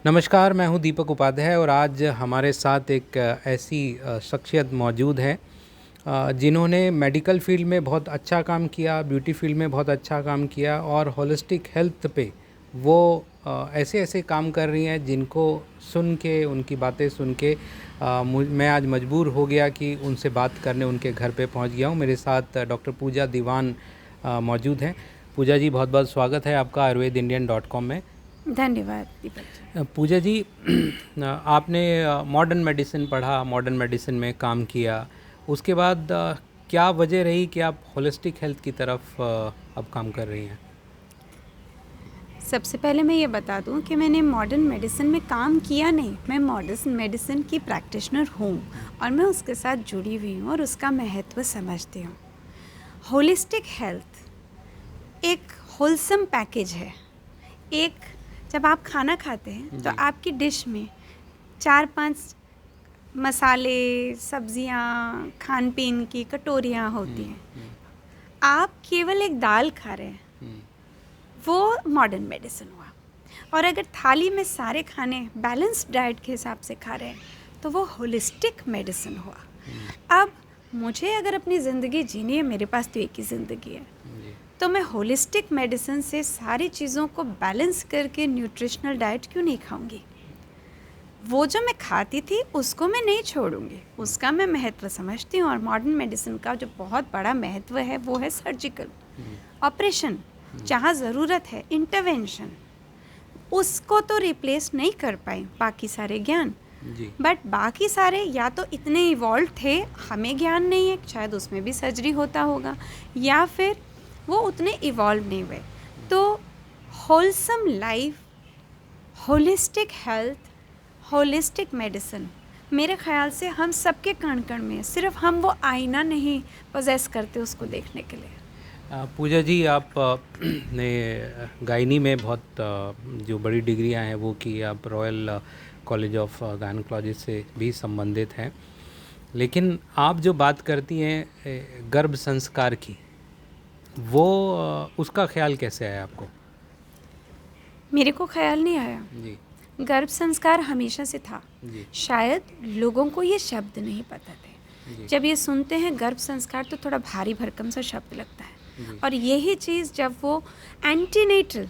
नमस्कार, मैं हूं दीपक उपाध्याय और आज हमारे साथ एक ऐसी शख्सियत मौजूद है जिन्होंने मेडिकल फील्ड में बहुत अच्छा काम किया, ब्यूटी फील्ड में बहुत अच्छा काम किया और होलिस्टिक हेल्थ पे वो ऐसे ऐसे काम कर रही हैं जिनको सुन के, उनकी बातें सुन के मैं आज मजबूर हो गया कि उनसे बात करने उनके घर पे पहुंच गया हूं। मेरे साथ डॉक्टर पूजा दीवान मौजूद हैं। पूजा जी, बहुत बहुत स्वागत है आपका ayurvedindian.com में। धन्यवाद दीपक जी। पूजा जी, आपने मॉडर्न मेडिसिन पढ़ा, मॉडर्न मेडिसिन में काम किया, उसके बाद क्या वजह रही कि आप होलिस्टिक हेल्थ की तरफ अब काम कर रही हैं? सबसे पहले मैं ये बता दूं कि मैंने मॉडर्न मेडिसिन में काम किया नहीं, मैं मॉडर्न मेडिसिन की प्रैक्टिशनर हूँ और मैं उसके साथ जुड़ी हुई हूँ और उसका महत्व समझती हूँ। होलिस्टिक हेल्थ एक होलसम पैकेज है। एक जब आप खाना खाते हैं तो आपकी डिश में 4-5 मसाले, सब्जियाँ, खान पीन की कटोरियाँ होती हैं। आप केवल एक दाल खा रहे हैं, वो मॉडर्न मेडिसिन हुआ। और अगर थाली में सारे खाने बैलेंस्ड डाइट के हिसाब से खा रहे हैं तो वो होलिस्टिक मेडिसिन हुआ। अब मुझे अगर अपनी ज़िंदगी जीनी है, मेरे पास तो एक ही ज़िंदगी है, तो मैं होलिस्टिक मेडिसिन से सारी चीज़ों को बैलेंस करके न्यूट्रिशनल डाइट क्यों नहीं खाऊंगी? वो जो मैं खाती थी उसको मैं नहीं छोड़ूंगी, उसका मैं महत्व समझती हूँ। और मॉडर्न मेडिसिन का जो बहुत बड़ा महत्व है वो है सर्जिकल ऑपरेशन, जहाँ ज़रूरत है इंटरवेंशन, उसको तो रिप्लेस नहीं कर पाए बाकी सारे ज्ञान। बट बाकी सारे या तो इतने इवॉल्व थे, हमें ज्ञान नहीं है, शायद उसमें भी सर्जरी होता होगा, या फिर वो उतने इवॉल्व नहीं हुए। तो wholesome life, holistic health, holistic medicine मेरे ख्याल से हम सबके कण कण में है, सिर्फ हम वो आईना नहीं पोजेस करते उसको देखने के लिए। पूजा जी, आप ने गायनी में बहुत जो बड़ी डिग्रियां हैं वो की, आप रॉयल कॉलेज ऑफ गायनोकोलॉजी से भी संबंधित हैं, लेकिन आप जो बात करती हैं गर्भ संस्कार की, वो उसका ख्याल कैसे आया आपको? मेरे को ख्याल नहीं आया जी। गर्भ संस्कार हमेशा से था जी। शायद लोगों को ये शब्द नहीं पता थे। जब ये सुनते हैं गर्भ संस्कार तो थोड़ा भारी भरकम सा शब्द लगता है। और यही चीज़ जब वो एंटीनेटल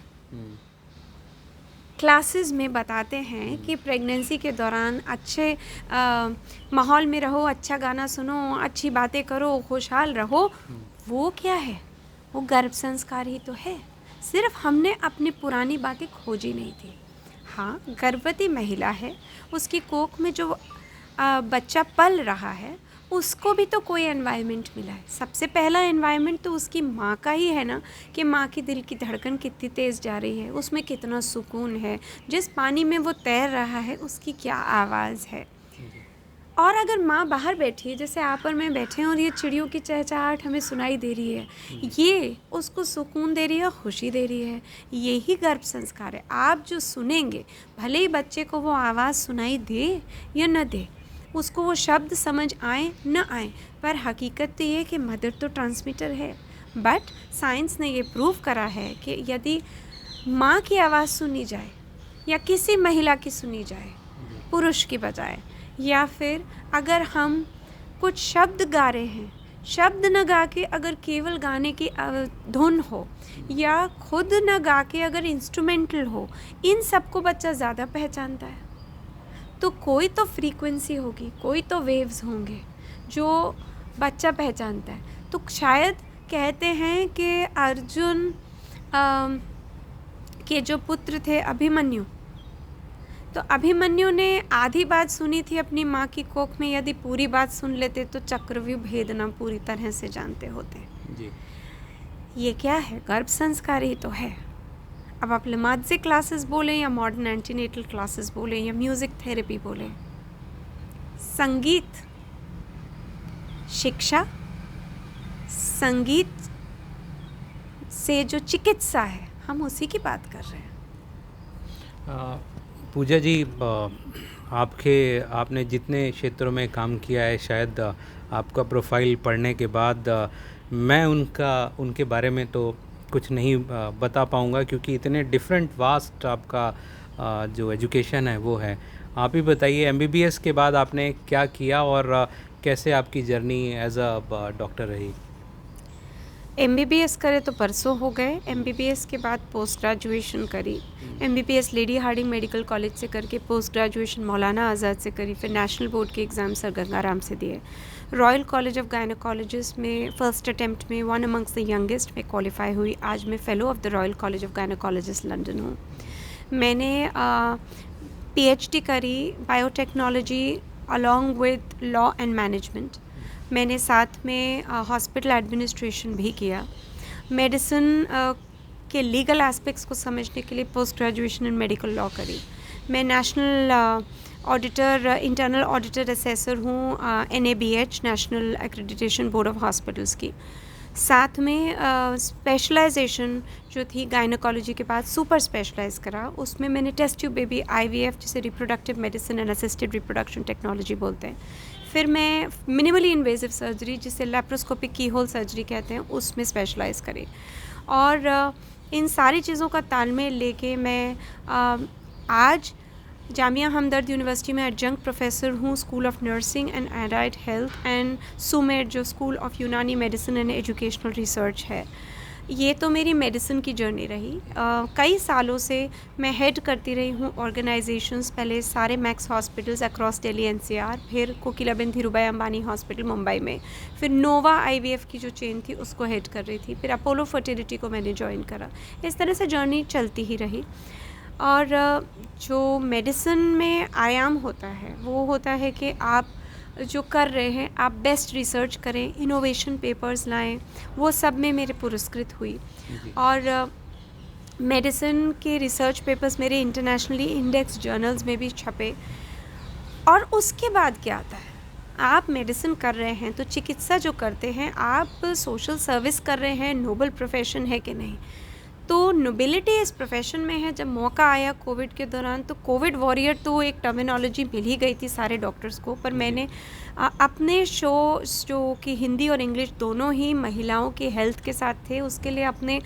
क्लासेस में बताते हैं कि प्रेगनेंसी के दौरान अच्छे माहौल में रहो, अच्छा गाना सुनो, अच्छी बातें करो, खुशहाल रहो, वो क्या है? वो गर्भ संस्कार ही तो है। सिर्फ हमने अपनी पुरानी बातें खोजी नहीं थी। हाँ, गर्भवती महिला है, उसकी कोख में जो बच्चा पल रहा है उसको भी तो कोई एनवायरनमेंट मिला है। सबसे पहला एनवायरनमेंट तो उसकी माँ का ही है ना, कि माँ की दिल की धड़कन कितनी तेज़ जा रही है, उसमें कितना सुकून है, जिस पानी में वो तैर रहा है उसकी क्या आवाज़ है। और अगर माँ बाहर बैठी है, जैसे आप और मैं बैठे हैं, और ये चिड़ियों की चहचहाहट हमें सुनाई दे रही है, ये उसको सुकून दे रही है, खुशी दे रही है, यही गर्भ संस्कार है। आप जो सुनेंगे, भले ही बच्चे को वो आवाज़ सुनाई दे या न दे, उसको वो शब्द समझ आए न आए, पर हकीकत तो ये कि मदर तो ट्रांसमीटर है। बट साइंस ने ये प्रूव करा है कि यदि माँ की आवाज़ सुनी जाए या किसी महिला की सुनी जाए पुरुष की बजाय, या फिर अगर हम कुछ शब्द गा रहे हैं, शब्द न गा के अगर केवल गाने की धुन हो, या खुद न गा के अगर इंस्ट्रूमेंटल हो, इन सबको बच्चा ज़्यादा पहचानता है। तो कोई तो फ्रीक्वेंसी होगी, कोई तो वेव्स होंगे जो बच्चा पहचानता है। तो शायद कहते हैं कि अर्जुन के जो पुत्र थे अभिमन्यु, तो अभिमन्यु ने आधी बात सुनी थी अपनी माँ की कोख में, यदि पूरी बात सुन लेते तो चक्रव्यूह भेदना पूरी तरह से जानते होते जी। ये क्या है? गर्भ संस्कार ही तो है। अब आप लिमाजी क्लासेस बोलें या मॉडर्न एंटीनेटल क्लासेस बोलें या म्यूज़िक थेरेपी बोलें, संगीत शिक्षा, संगीत से जो चिकित्सा है, हम उसी की बात कर रहे हैं। पूजा जी, आपने जितने क्षेत्रों में काम किया है, शायद आपका प्रोफाइल पढ़ने के बाद मैं उनके बारे में तो कुछ नहीं बता पाऊँगा, क्योंकि इतने डिफरेंट वास्ट आपका जो एजुकेशन है वो है। आप ही बताइए, एमबीबीएस के बाद आपने क्या किया और कैसे आपकी जर्नी एज अ डॉक्टर रही? एमबीबीएस करे तो परसों हो गए। एमबीबीएस के बाद पोस्ट ग्रेजुएशन करी। MBBS Lady Hardinge Medical College से करके पोस्ट ग्रेजुएशन मौलाना आज़ाद से करी। फिर नेशनल बोर्ड के एग्ज़ाम सर गंगाराम से दिए। रॉयल कॉलेज ऑफ गायनोकोलॉजिस्ट में फर्स्ट अटेम्प्ट में वन अमंग्स द यंगेस्ट में क्वालिफाई हुई। आज मैं fellow of the Royal College of Gynaecologists London हूँ। मैंने पीएचडी करी biotechnology along with law and management. मैंने साथ में हॉस्पिटल एडमिनिस्ट्रेशन भी किया। मेडिसिन के लीगल एस्पेक्ट्स को समझने के लिए post graduation in medical law करी। मैं national auditor internal auditor assessor हूँ NABH national accreditation board of hospitals की। साथ में स्पेशलाइजेशन जो थी गायनोकोलॉजी के बाद सुपर स्पेशलाइज करा। उसमें मैंने टेस्ट ट्यूब बेबी IVF जिसे reproductive medicine and assisted reproduction technology बोलते हैं। फिर मैं मिनिमली इन्वेजिव सर्जरी जिसे लेप्रोस्कोपिक की होल सर्जरी कहते हैं उसमें स्पेशलाइज करी। और इन सारी चीज़ों का तालमेल लेके मैं आज जामिया हमदर्द यूनिवर्सिटी में एडजंक्ट प्रोफेसर हूँ school of nursing and allied health and सुमेड जो school of Unani medicine and educational research है। ये तो मेरी मेडिसिन की जर्नी रही। कई सालों से मैं हेड करती रही हूँ ऑर्गेनाइजेशंस। पहले सारे max hospitals across Delhi NCR, फिर कोकिलाबेन धीरूभाई अंबानी हॉस्पिटल मुंबई में, फिर नोवा IVF की जो चेन थी उसको हेड कर रही थी, फिर अपोलो फर्टिलिटी को मैंने ज्वाइन करा। इस तरह से जर्नी चलती ही रही। और जो मेडिसिन में आयाम होता है वो होता है कि आप जो कर रहे हैं आप बेस्ट रिसर्च करें, इनोवेशन पेपर्स लाएं। वो सब में मेरे पुरस्कृत हुई। और मेडिसिन के रिसर्च पेपर्स मेरे इंटरनेशनली इंडेक्स जर्नल्स में भी छपे। और उसके बाद क्या आता है, आप मेडिसिन कर रहे हैं तो चिकित्सा जो करते हैं आप सोशल सर्विस कर रहे हैं, नोबल प्रोफेशन है कि नहीं। तो नोबिलिटी इस प्रोफेशन में है। जब मौका आया कोविड के दौरान तो कोविड वॉरियर तो एक टर्मिनोलॉजी मिल ही गई थी सारे डॉक्टर्स को, पर मैंने अपने शो जो कि हिंदी और इंग्लिश दोनों ही महिलाओं के हेल्थ के साथ थे उसके लिए अपने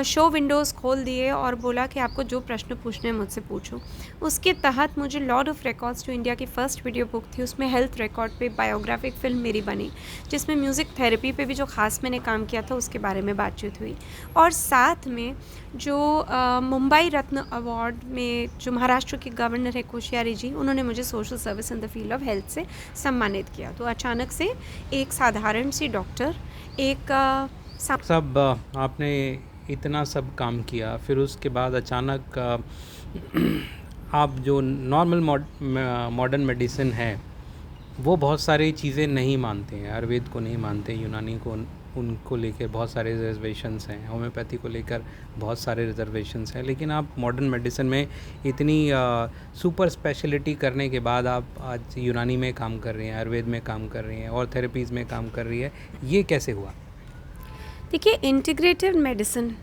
शो विंडोज़ खोल दिए और बोला कि आपको जो प्रश्न पूछने हैं मुझसे पूछो। उसके तहत मुझे लॉर्ड ऑफ रिकॉर्ड्स जो इंडिया की फ़र्स्ट वीडियो बुक थी उसमें हेल्थ रिकॉर्ड पे बायोग्राफिक फ़िल्म मेरी बनी, जिसमें म्यूज़िक थेरेपी पे भी जो ख़ास मैंने काम किया था उसके बारे में बातचीत हुई। और साथ में जो मुंबई रत्न अवार्ड में जो महाराष्ट्र के गवर्नर है कोश्यारी जी, उन्होंने मुझे social service in the field of health से सम्मानित किया। तो अचानक से एक साधारण सी डॉक्टर एक सब आपने इतना सब काम किया, फिर उसके बाद अचानक आप जो नॉर्मल मॉडर्न मेडिसिन है वो बहुत सारी चीज़ें नहीं मानते हैं, आयुर्वेद को नहीं मानते, यूनानी को उनको लेकर बहुत सारे रिजर्वेशंस हैं, होम्योपैथी को लेकर बहुत सारे रिजर्वेशंस हैं। लेकिन आप मॉडर्न मेडिसिन में इतनी सुपर स्पेशलिटी करने के बाद आप आज यूनानी में काम कर रही हैं, आयुर्वेद में काम कर रही हैं और थेरेपीज़ में काम कर रही है, ये कैसे हुआ? देखिए, इंटीग्रेटिव मेडिसिन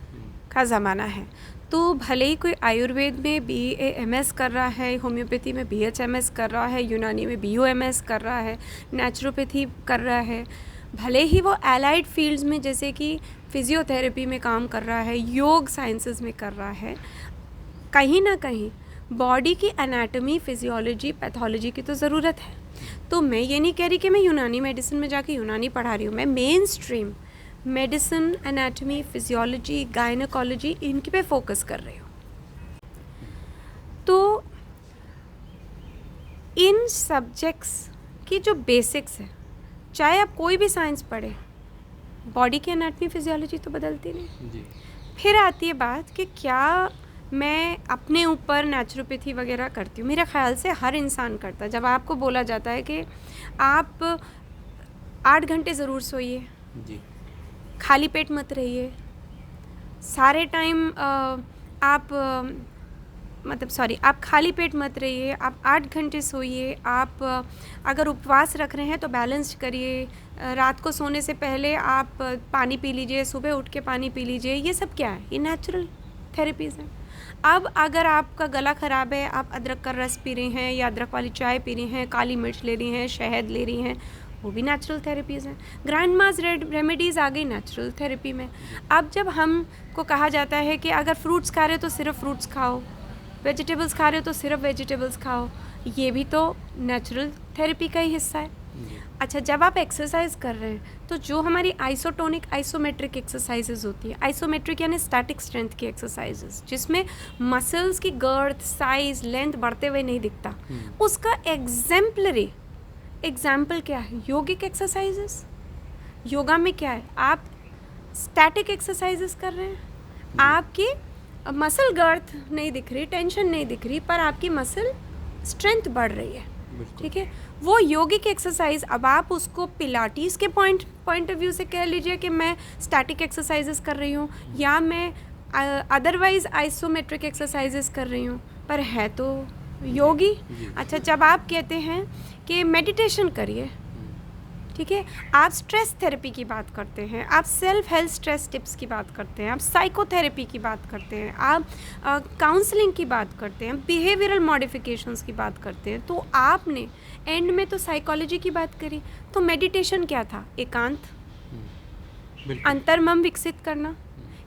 का ज़माना है तो भले ही कोई आयुर्वेद में BAMS कर रहा है, होम्योपैथी में BHMS कर रहा है, यूनानी में BOMS कर रहा है, नेचुरोपैथी कर रहा है, भले ही वो एलाइड फील्ड्स में जैसे कि फिजियोथेरेपी में काम कर रहा है, योग साइंसेस में कर रहा है, कहीं ना कहीं बॉडी की एनाटॉमी, फिजियोलॉजी, पैथोलॉजी की तो ज़रूरत है। तो मैं ये नहीं कह रही कि मैं यूनानी मेडिसिन में जाके यूनानी पढ़ा रही हूँ, मैं main stream medicine, anatomy, physiology, gynaecology इनके पे फोकस कर रही हूँ। तो इन सब्जेक्ट्स की जो बेसिक्स है, चाहे आप कोई भी साइंस पढ़े, बॉडी की एनाटॉमी, फिजियोलॉजी तो बदलती नहीं जी। फिर आती है बात कि क्या मैं अपने ऊपर नेचुरोपैथी वगैरह करती हूँ। मेरे ख्याल से हर इंसान करता है। जब आपको बोला जाता है कि आप 8 घंटे ज़रूर सोइए जी, खाली पेट मत रहिए, सारे टाइम आप खाली पेट मत रहिए, आप 8 घंटे सोइए, आप अगर उपवास रख रहे हैं तो बैलेंस करिए, रात को सोने से पहले आप पानी पी लीजिए, सुबह उठ के पानी पी लीजिए। ये सब क्या है? ये नेचुरल थेरेपीज़ हैं। अब अगर आपका गला ख़राब है, आप अदरक का रस पी रही हैं या अदरक वाली चाय पी रही हैं, काली मिर्च ले रही हैं, शहद ले रही हैं, वो भी नेचुरल थेरेपीज़ हैं। ग्रैंड मास रेमेडीज़ आ गई नेचुरल थेरेपी में। अब जब हमको कहा जाता है कि अगर फ्रूट्स खा रहे हो तो सिर्फ फ्रूट्स खाओ, वेजिटेबल्स खा रहे हो तो सिर्फ वेजिटेबल्स खाओ, ये भी तो नेचुरल थेरेपी का ही हिस्सा है। अच्छा, जब आप एक्सरसाइज कर रहे हैं तो जो हमारी आइसोटोनिक आइसोमेट्रिक एक्सरसाइजेज होती है, आइसोमेट्रिक यानी स्टैटिक स्ट्रेंथ की एक्सरसाइजेज, जिसमें मसल्स की गर्थ, साइज, लेंथ बढ़ते हुए नहीं दिखता, उसका एग्जेम्पलरी एग्जाम्पल क्या है? योगिक एक्सरसाइजेस। योगा में क्या है? आप स्टैटिक एक्सरसाइजेस कर रहे हैं, आपकी मसल गर्थ नहीं दिख रही, टेंशन नहीं दिख रही, पर आपकी मसल स्ट्रेंथ बढ़ रही है, ठीक है, वो योगिक एक्सरसाइज। अब आप उसको पिलाटीज के पॉइंट ऑफ व्यू से कह लीजिए कि मैं स्टैटिक एक्सरसाइजेस कर रही हूँ, या मैं अदरवाइज आइसोमेट्रिक एक्सरसाइजेस कर रही हूँ, पर है तो योगी। अच्छा, जब आप कहते हैं कि मेडिटेशन करिए, ठीक है, आप स्ट्रेस थेरेपी की बात करते हैं, आप सेल्फ हेल्थ स्ट्रेस टिप्स की बात करते हैं, आप साइकोथेरेपी की बात करते हैं, आप काउंसलिंग की बात करते हैं, बिहेवियरल मॉडिफिकेशंस की बात करते हैं, तो आपने एंड में तो साइकोलॉजी की बात करी। तो मेडिटेशन क्या था? एकांत, अंतर्मन विकसित करना,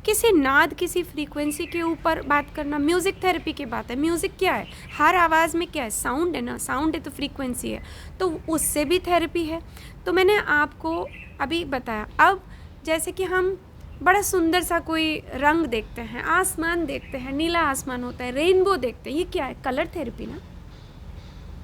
किसी नाद, किसी फ्रीक्वेंसी के ऊपर बात करना। म्यूज़िक थेरेपी की बात है। म्यूज़िक क्या है? हर आवाज़ में क्या है? साउंड है ना, साउंड है तो फ्रीक्वेंसी है, तो उससे भी थेरेपी है। तो मैंने आपको अभी बताया। अब जैसे कि हम बड़ा सुंदर सा कोई रंग देखते हैं, आसमान देखते हैं, नीला आसमान होता है, रेनबो देखते हैं, ये क्या है? कलर थेरेपी ना।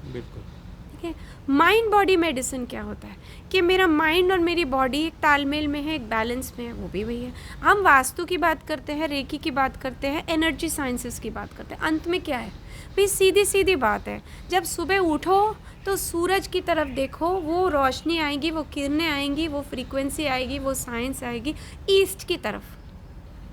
बिल्कुल, ठीक है। माइंड बॉडी मेडिसिन क्या होता है कि मेरा माइंड और मेरी बॉडी एक तालमेल में है, एक बैलेंस में है, वो भी वही है। हम वास्तु की बात करते हैं, रेकी की बात करते हैं, एनर्जी साइंसेस की बात करते हैं। अंत में क्या है भाई? सीधी सीधी बात है, जब सुबह उठो तो सूरज की तरफ देखो, वो रोशनी आएगी, वो किरणें आएंगी, वो फ्रीक्वेंसी आएगी, वो साइंस आएगी ईस्ट की तरफ।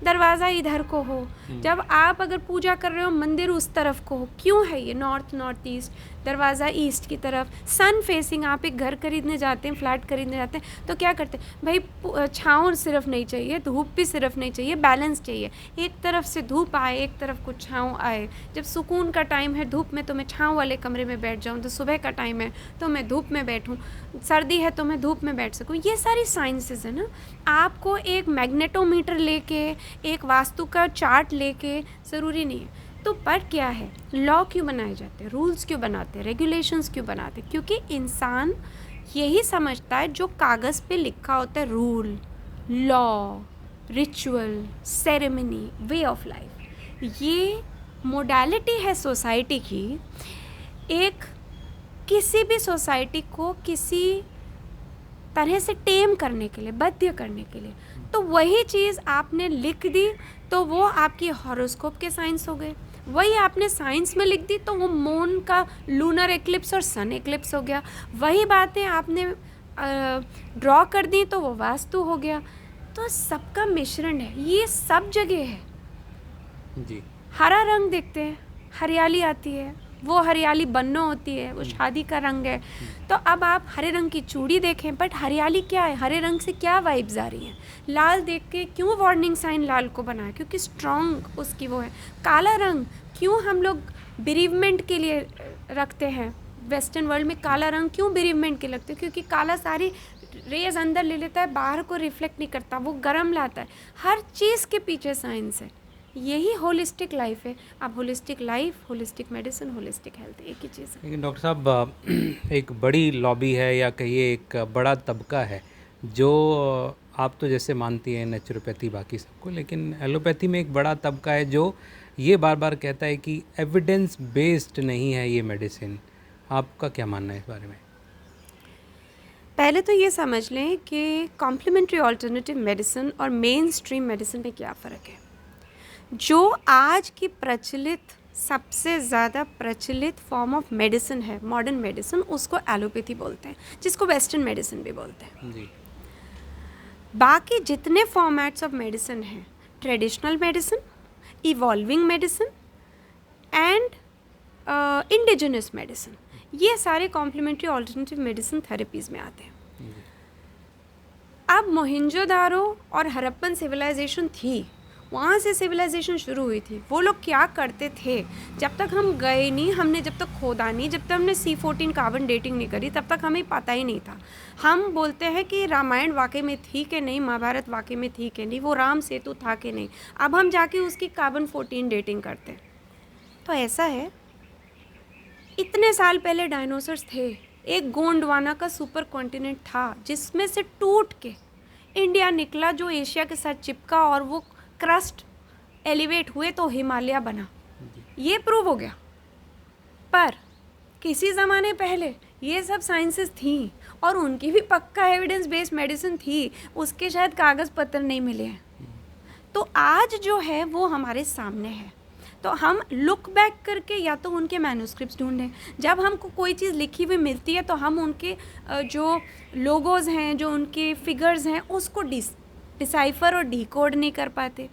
दरवाज़ा इधर को हो, जब आप अगर पूजा कर रहे हो मंदिर उस तरफ को हो। क्यों है ये? नॉर्थ ईस्ट, दरवाज़ा ईस्ट की तरफ, सन फेसिंग। आप एक घर खरीदने जाते हैं, फ्लैट खरीदने जाते हैं, तो क्या करते हैं भाई? छाँव सिर्फ नहीं चाहिए, धूप भी सिर्फ नहीं चाहिए, बैलेंस चाहिए। एक तरफ से धूप आए, एक तरफ कुछ छाँव आए। जब सुकून का टाइम है धूप में तो मैं छाँव वाले कमरे में बैठ जाऊँ, तो सुबह का टाइम है तो मैं धूप में बैठूँ, सर्दी है तो मैं धूप में बैठ सकूँ। ये सारी साइंसेस है ना। आपको एक मैग्नेटोमीटर लेके, एक वास्तु का चार्ट लेके ज़रूरी नहीं है। तो पर क्या है? लॉ क्यों बनाए जाते हैं? रूल्स क्यों बनाते हैं? रेगुलेशंस क्यों बनाते हैं? क्योंकि इंसान यही समझता है जो कागज़ पे लिखा होता है, rule, law, ritual, ceremony, way of life, ये मोडालिटी है सोसाइटी की। एक किसी भी सोसाइटी को किसी तरह से टेम करने के लिए, बाध्य करने के लिए। तो वही चीज़ आपने लिख दी तो वो आपकी हॉरोस्कोप के साइंस हो गए। वही आपने साइंस में लिख दी तो वो मून का लूनर एक्लिप्स और सन एक्लिप्स हो गया। वही बातें आपने ड्रॉ कर दी तो वो वास्तु हो गया। तो सबका मिश्रण है, ये सब जगह है जी। हरा रंग देखते हैं, हरियाली आती है, वो हरियाली बन्नो होती है, वो शादी का रंग है। तो अब आप हरे रंग की चूड़ी देखें, बट हरियाली क्या है? हरे रंग से क्या वाइब्स आ रही हैं? लाल देख के क्यों वार्निंग साइन लाल को बनाया? क्योंकि स्ट्रॉन्ग उसकी वो है। काला रंग क्यों हम लोग बिरीवमेंट के लिए रखते हैं? वेस्टर्न वर्ल्ड में काला रंग क्यों बिरीवमेंट के लगते हैं? क्योंकि काला सारी रेज अंदर ले लेता है, बाहर को रिफ्लेक्ट नहीं करता, वो गर्म लाता है। हर चीज़ के पीछे साइंस है। यही होलिस्टिक लाइफ है। अब holistic life, holistic medicine, holistic health एक ही चीज़ है। लेकिन डॉक्टर साहब, एक बड़ी लॉबी है या कहिए एक बड़ा तबका है जो, आप तो जैसे मानती हैं नेचुरोपैथी बाकी सबको, लेकिन एलोपैथी में एक बड़ा तबका है जो ये बार बार कहता है कि एविडेंस बेस्ड नहीं है ये मेडिसिन। आपका क्या मानना है इस बारे में? पहले तो ये समझ लें कि कॉम्प्लीमेंट्री ऑल्टरनेटिव मेडिसिन और मेन स्ट्रीम मेडिसिन में क्या फ़र्क है। जो आज की प्रचलित, सबसे ज़्यादा प्रचलित फॉर्म ऑफ मेडिसिन है, मॉडर्न मेडिसिन, उसको एलोपैथी बोलते हैं, जिसको वेस्टर्न मेडिसिन भी बोलते हैं। जी। बाकी जितने फॉर्मेट्स ऑफ मेडिसिन हैं, traditional medicine, evolving medicine and indigenous medicine, ये सारे कॉम्प्लीमेंट्री ऑल्टरनेटिव मेडिसिन थेरेपीज़ में आते हैं। अब मोहिंजोदारो और हड़प्पन सिविलाइजेशन थी, वहाँ से सिविलाइजेशन शुरू हुई थी। वो लोग क्या करते थे? जब तक हम गए नहीं, हमने जब तक खोदा नहीं, जब तक हमने C14 कार्बन डेटिंग नहीं करी, तब तक हमें पता ही नहीं था। हम बोलते हैं कि रामायण वाकई में थी कि नहीं, महाभारत वाकई में थी कि नहीं, वो राम सेतु था कि नहीं। अब हम जाके उसकी कार्बन 14 डेटिंग करते हैं। तो ऐसा है, इतने साल पहले डायनासोर्स थे, एक गोंडवाना का सुपर कॉन्टिनेंट था जिसमें से टूट के इंडिया निकला जो एशिया के साथ चिपका और वो क्रस्ट एलिवेट हुए तो हिमालय बना, ये प्रूव हो गया। पर किसी ज़माने पहले ये सब साइंसेस थी और उनकी भी पक्का एविडेंस बेस्ड मेडिसिन थी, उसके शायद कागज़ पत्र नहीं मिले हैं। तो आज जो है वो हमारे सामने है, तो हम लुक बैक करके या तो उनके मैन्युस्क्रिप्ट्स ढूंढें। जब हमको कोई चीज़ लिखी हुई मिलती है तो हम उनके जो लोगोज़ हैं, जो उनके फिगर्स हैं, उसको डिसाइफर और डिकोड नहीं कर पाते।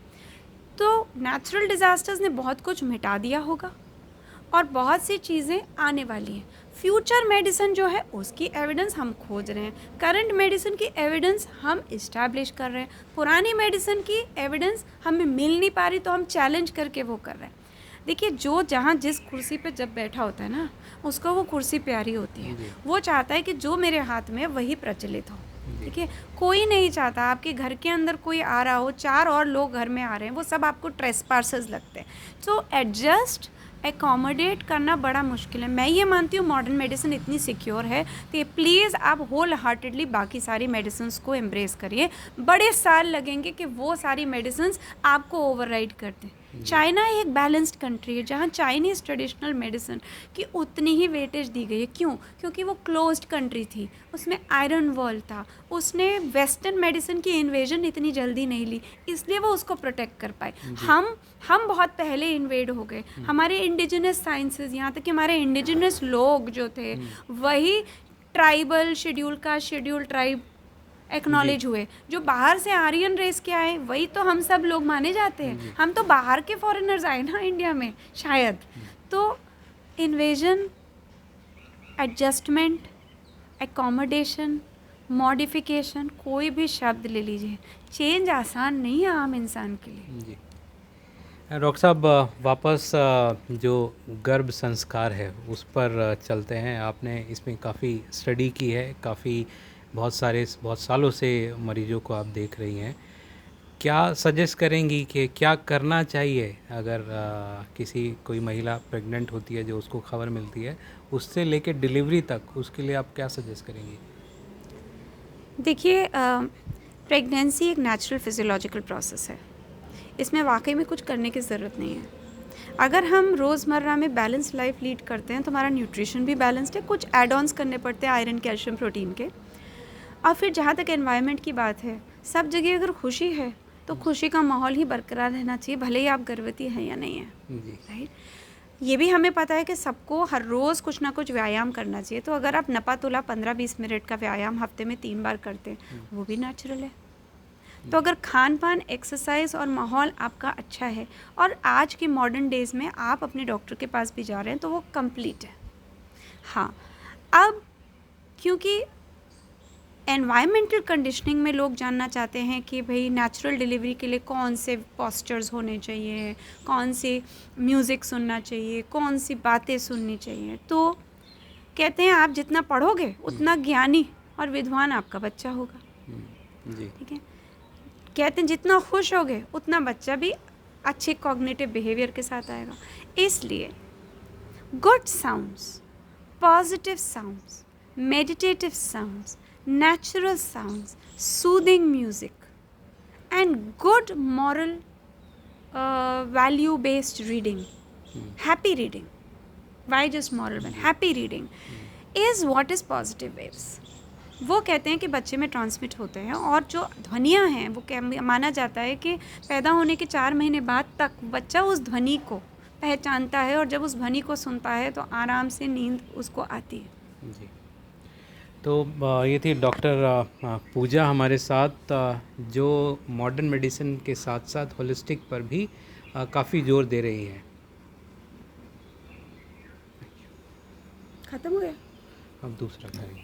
तो नेचुरल डिज़ास्टर्स ने बहुत कुछ मिटा दिया होगा और बहुत सी चीज़ें आने वाली हैं। फ्यूचर मेडिसिन जो है उसकी एविडेंस हम खोज रहे हैं, करंट मेडिसिन की एविडेंस हम इस्टेब्लिश कर रहे हैं, पुरानी मेडिसिन की एविडेंस हमें मिल नहीं पा रही तो हम चैलेंज करके वो कर रहे हैं। देखिए, जो जहाँ जिस कुर्सी पे जब बैठा होता है ना, उसको वो कुर्सी प्यारी होती है। वो चाहता है कि जो मेरे हाथ में वही प्रचलित हो। ठीक है, कोई नहीं चाहता आपके घर के अंदर कोई आ रहा हो, 4 और लोग घर में आ रहे हैं, वो सब आपको ट्रेसपासर्स लगते हैं। सो एडजस्ट एकोमोडेट करना बड़ा मुश्किल है। मैं ये मानती हूँ मॉडर्न मेडिसिन इतनी सिक्योर है कि प्लीज़ आप होल हार्टेडली बाकी सारी मेडिसिन्स को एम्ब्रेस करिए। बड़े साल लगेंगे कि वो सारी मेडिसिन्स आपको ओवरराइड कर दें। चाइना एक बैलेंस्ड कंट्री है जहाँ चाइनीज़ ट्रेडिशनल मेडिसिन की उतनी ही वेटेज दी गई है। क्यों? क्योंकि वो क्लोज्ड कंट्री थी, उसमें आयरन वॉल था, उसने वेस्टर्न मेडिसिन की इन्वेजन इतनी जल्दी नहीं ली, इसलिए वो उसको प्रोटेक्ट कर पाए। हम बहुत पहले इन्वेड हो गए। हमारे इंडिजिनस साइंसेस, यहाँ तक कि हमारे इंडिजिनस लोग जो थे वही ट्राइबल शेड्यूल का शेड्यूल ट्राइब एक्नॉलेज हुए। जो बाहर से आर्यन रेस के आए वही तो हम सब लोग माने जाते हैं। हम तो बाहर के फॉरेनर्स आए ना इंडिया में शायद। तो इन्वेजन, एडजस्टमेंट, एकोमोडेशन, मॉडिफिकेशन, कोई भी शब्द ले लीजिए, चेंज आसान नहीं है आम इंसान के लिए। जी डॉक्टर साहब, वापस जो गर्भ संस्कार है उस पर चलते हैं। आपने इसमें काफ़ी स्टडी की है, बहुत सालों से मरीजों को आप देख रही हैं। क्या सजेस्ट करेंगी कि क्या करना चाहिए अगर कोई महिला प्रेग्नेंट होती है, जो उसको खबर मिलती है, उससे लेकर डिलीवरी तक, उसके लिए आप क्या सजेस्ट करेंगी? देखिए, प्रेगनेंसी एक नेचुरल फिजियोलॉजिकल प्रोसेस है, इसमें वाकई में कुछ करने की ज़रूरत नहीं है। अगर हम रोज़मर्रा में बैलेंस लाइफ लीड करते हैं तो हमारा न्यूट्रिशन भी बैलेंस्ड है, कुछ एड ऑन्स करने पड़ते हैं आयरन, कैल्शियम, प्रोटीन के। और फिर जहाँ तक एनवायरनमेंट की बात है, सब जगह अगर खुशी है तो खुशी का माहौल ही बरकरार रहना चाहिए, भले ही आप गर्भवती हैं या नहीं हैं। राइट, ये भी हमें पता है कि सबको हर रोज़ कुछ ना कुछ व्यायाम करना चाहिए। तो अगर आप नपा तुला 15-20 मिनट का व्यायाम हफ्ते में 3 बार करते हैं, वो भी नेचुरल है। तो अगर खान पान, एक्सरसाइज और माहौल आपका अच्छा है और आज के मॉडर्न डेज़ में आप अपने डॉक्टर के पास भी जा रहे हैं तो वो कंप्लीट है। हाँ, अब क्योंकि एनवायरमेंटल कंडीशनिंग में लोग जानना चाहते हैं कि भाई नेचुरल डिलीवरी के लिए कौन से पोस्चर्स होने चाहिए, कौन सी म्यूज़िक सुनना चाहिए, कौन सी बातें सुननी चाहिए। तो कहते हैं आप जितना पढ़ोगे उतना ज्ञानी और विद्वान आपका बच्चा होगा। जी, ठीक है, कहते हैं जितना खुश होगे उतना बच्चा भी अच्छे कॉग्निटिव बिहेवियर के साथ आएगा। इसलिए good sounds, positive sounds, meditative sounds, natural sounds, soothing music and good moral value based reading, happy reading, why just moral value, happy reading is what is positive waves। वो कहते हैं कि बच्चे में ट्रांसमिट होते हैं और जो ध्वनियाँ हैं वो माना जाता है कि पैदा होने के 4 महीने बाद तक बच्चा उस ध्वनि को पहचानता है और जब उस ध्वनि को सुनता है तो आराम से नींद उसको आती है। जी। तो ये थी डॉक्टर पूजा हमारे साथ, जो मॉडर्न मेडिसिन के साथ साथ होलिस्टिक पर भी काफ़ी जोर दे रही हैं। ख़त्म हो गया, अब दूसरा करेंगे।